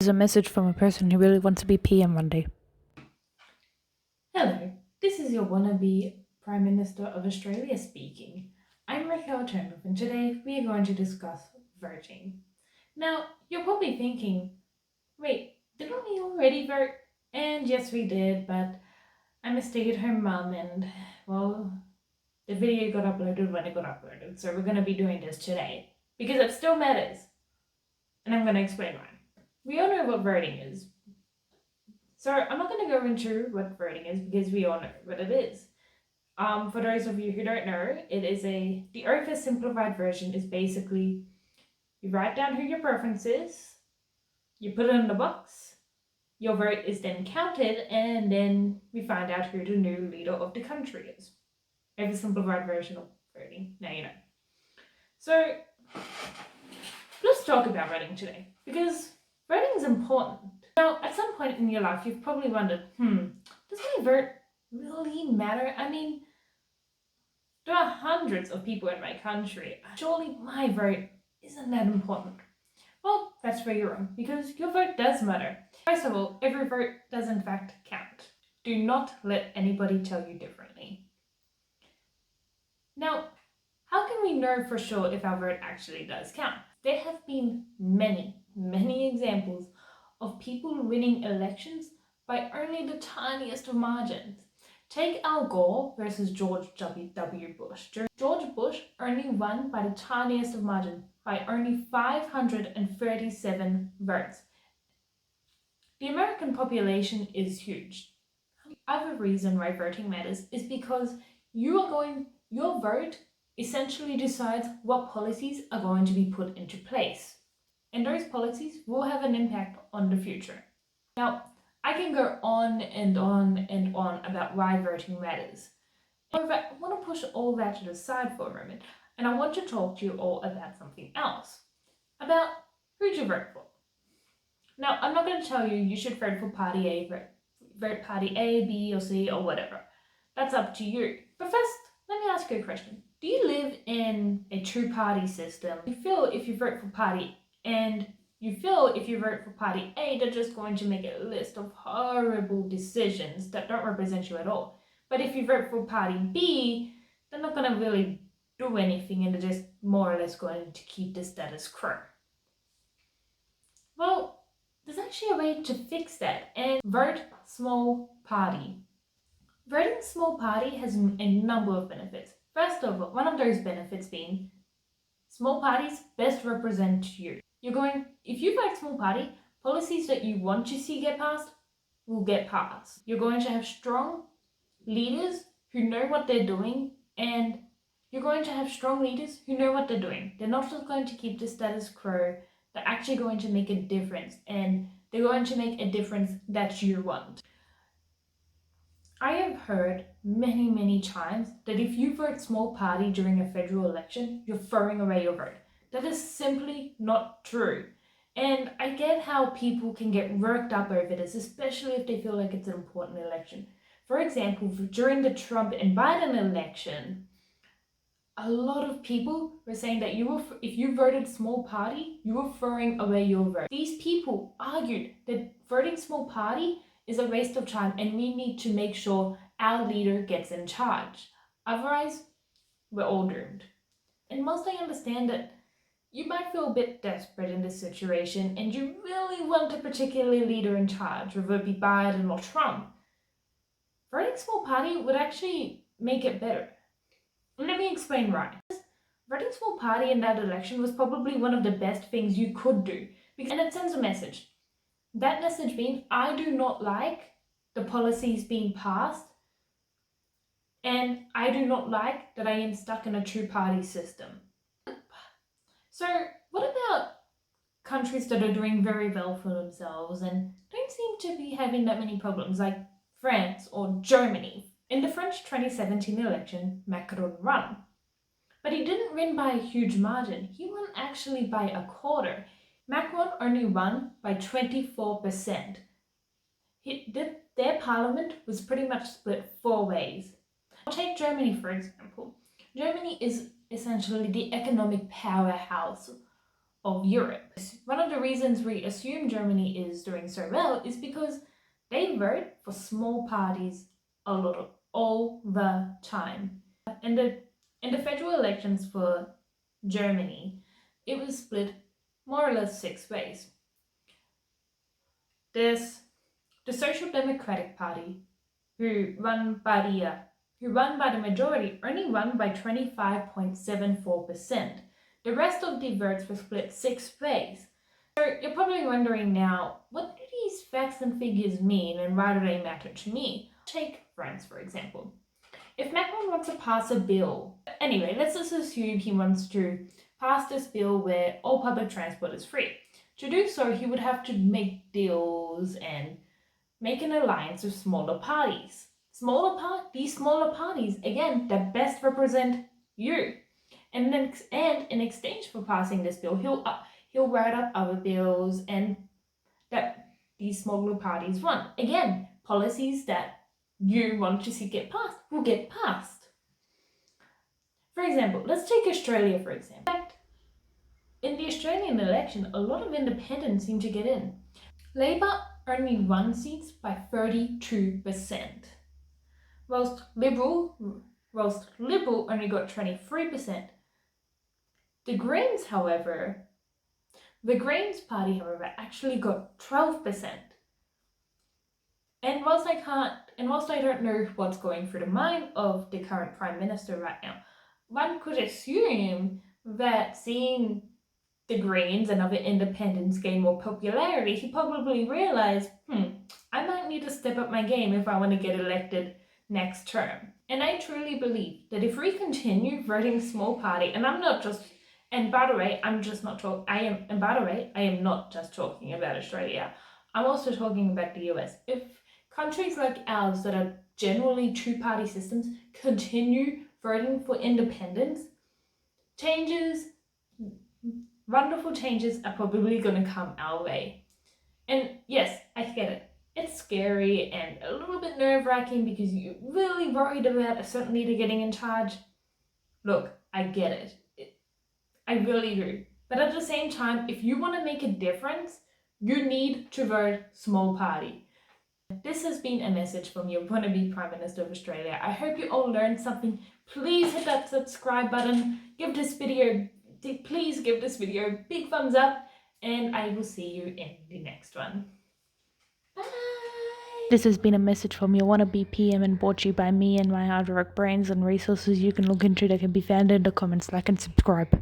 Is a message from a person who really wants to be PM one day. Hello, this is your wannabe Prime Minister of Australia speaking. I'm Raquel Turnbull, and today we are going to discuss voting. Now, you're probably thinking, wait, didn't we already vote? And yes, we did, but I'm a stay at home mum, and well, the video got uploaded when it got uploaded, so we're going to be doing this today because it still matters. And I'm going to explain why. We all know what voting is, so I'm not going to go into what voting is because we all know what it is. For those of you who don't know, the OFA simplified version is basically you write down who your preference is, you put it in the box, your vote is then counted, and then we find out who the new leader of the country is. OFA simplified version of voting. Now you know. So let's talk about voting today because voting is important. Now, at some point in your life, you've probably wondered, does my vote really matter? I mean, there are hundreds of people in my country. Surely my vote isn't that important. Well, that's where you're wrong, because your vote does matter. First of all, every vote does in fact count. Do not let anybody tell you differently. Now, how can we know for sure if our vote actually does count? There have been many examples of people winning elections by only the tiniest of margins. Take Al Gore versus George W. Bush. George Bush only won by the tiniest of margins, by only 537 votes. The American population is huge. The other reason why voting matters is because your vote essentially decides what policies are going to be put into place. And those policies will have an impact on the future. Now, I can go on and on and on about why voting matters. However, I want to push all that to the side for a moment, and I want to talk to you all about something else. About who to vote for. Now, I'm not going to tell you you should vote for party A, vote party A, B, or C, or whatever. That's up to you. But first, let me ask you a question. Do you live in a two-party system? You feel if you vote for party and you feel if you vote for party A, they're just going to make a list of horrible decisions that don't represent you at all. But if you vote for party B, they're not going to really do anything and they're just more or less going to keep the status quo. Well, there's actually a way to fix that, and vote small party. Voting small party has a number of benefits. First of all, one of those benefits being small parties best represent you. If you vote small party, policies that you want to see get passed will get passed. You're going to have strong leaders who know what they're doing, and you're going to have strong leaders who know what they're doing. They're not just going to keep the status quo, they're actually going to make a difference, and they're going to make a difference that you want. I have heard many times that if you vote small party during a federal election, you're throwing away your vote. That is simply not true. And I get how people can get worked up over this, especially if they feel like it's an important election. For example, during the Trump and Biden election, a lot of people were saying that if you voted small party, you were throwing away your vote. These people argued that voting small party is a waste of time and we need to make sure our leader gets in charge. Otherwise, we're all doomed. And whilst I understand that you might feel a bit desperate in this situation and you really want a particular leader in charge, whether it be Biden or Trump, voting small party would actually make it better. Let me explain why. Voting small party in that election was probably one of the best things you could do, and it sends a message. That message being, I do not like the policies being passed, and I do not like that I am stuck in a two-party system. So what about countries that are doing very well for themselves and don't seem to be having that many problems, like France or Germany? In the French 2017 election, Macron won. But he didn't win by a huge margin. He won actually by a quarter. Macron only won by 24%. Their parliament was pretty much split 4 ways. I'll take Germany for example. Germany is essentially the economic powerhouse of Europe. One of the reasons we assume Germany is doing so well is because they vote for small parties all the time. In the federal elections for Germany, it was split more or less 6 ways. There's the Social Democratic Party, who won by the majority, only won by 25.74%. The rest of the votes were split 6 ways. So you're probably wondering now, what do these facts and figures mean and why do they matter to me? Take France, for example. If Macron wants to pass a bill, anyway, let's just assume he wants to pass this bill where all public transport is free. To do so, he would have to make deals and make an alliance with smaller parties. These smaller parties, again, that best represent you. And in exchange for passing this bill, he'll write up other bills and that these smaller parties want. Again, policies that you want to see get passed will get passed. For example, let's take Australia for example. In fact, in the Australian election, a lot of independents seem to get in. Labour only won seats by 32%, whilst Liberal only got 23%. The Greens Party, however, actually got 12%. And whilst I don't know what's going through the mind of the current Prime Minister right now, one could assume that seeing the Greens and other independents gain more popularity, he probably realized, I might need to step up my game if I want to get elected next term. And I truly believe that if we continue voting small party, I am not just talking about Australia. I'm also talking about the US. If countries like ours that are generally two-party systems continue voting for independence, wonderful changes are probably going to come our way. And yes, I get it. It's scary and a little bit nerve-wracking because you're really worried about a certain leader getting in charge. Look, I get it. I really do. But at the same time, if you want to make a difference, you need to vote small party. This has been a message from your wannabe Prime Minister of Australia. I hope you all learned something. Please hit that subscribe button. Please give this video a big thumbs up, and I will see you in the next one. Bye! This has been a message from your wannabe PM and brought to you by me and my hard work brains and resources you can look into that can be found in the comments. Like and subscribe.